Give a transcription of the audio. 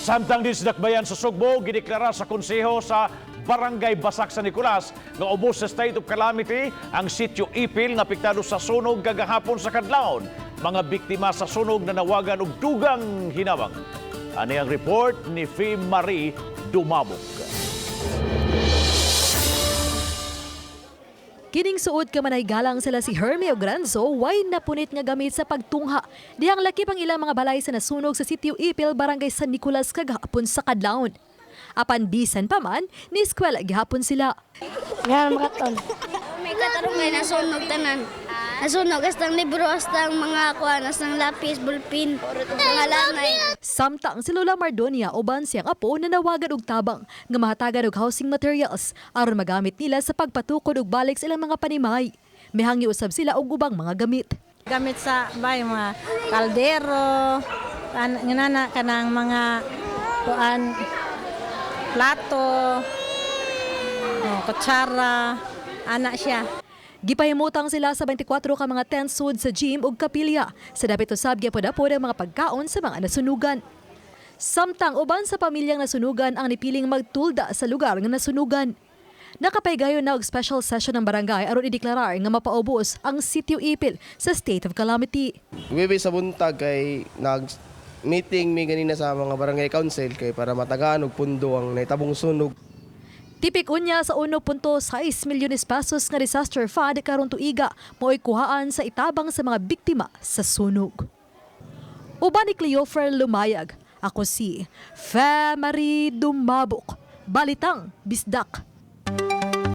Samtang din sa Dakbayan sa Sugbo, gideklara sa konseho sa Barangay Basak sa Nicolas nga ubos sa state of calamity ang sitio Ipil nga apektado sa sunog kagahapon sa kadlawon. Mga biktima sa sunog na nawagan og dugang hinabang. Ani ang report ni Fee Marie Dumabog. Kining suod ka manay galang sila si Hermie Ogranzo, way napunit nga gamit sa pagtungha. Dihang laki pang ilang mga balay sa nasunog sa sitio Ipil, Barangay San Nicolas kagahapon sa kadlawon. Apan bisan pa man, ni eskwela gihapon sila. Nga makaton. May katarong may nasunog tanan. Nasunog astang libro, astang mga kuan, astang lapis, bulpin, mga lanay. Samtang si Lola Mardonia uban siyang apo na nawagan og tabang nga mahatagan og housing materials aron magamit nila sa pagpatukod og balik sa ilang mga panimay. Mihangi usab sila og ubang mga gamit. Gamit sa bay mga kaldero, nganana kanang mga kuan plato, kutsara, anak siya. Gipahimutang sila sa 24 ka mga tent sud sa gym ug kapilya sa dapit usab gyapod-apod ang mga pagkaon sa mga nasunugan. Samtang uban sa pamilyang nasunugan ang nipiling magtulda sa lugar nga nasunugan. Nakapaygayon na og special session ng barangay aron ideklarar nga mapaubos ang sitio Ipil sa state of calamity. Wiwi sa buntag kay nag-meeting mi ganina sa mga barangay council kay para matagaan og pundo ang naitabong sunog. Tipik unya sa 1.6 milyones pesos nga disaster fund karon tuiga mao'y kuhaan sa itabang sa mga biktima sa sunog. Uban ni Cleofer Lumayag, ako si Fee Marie Dumabok, Balitang Bisdak.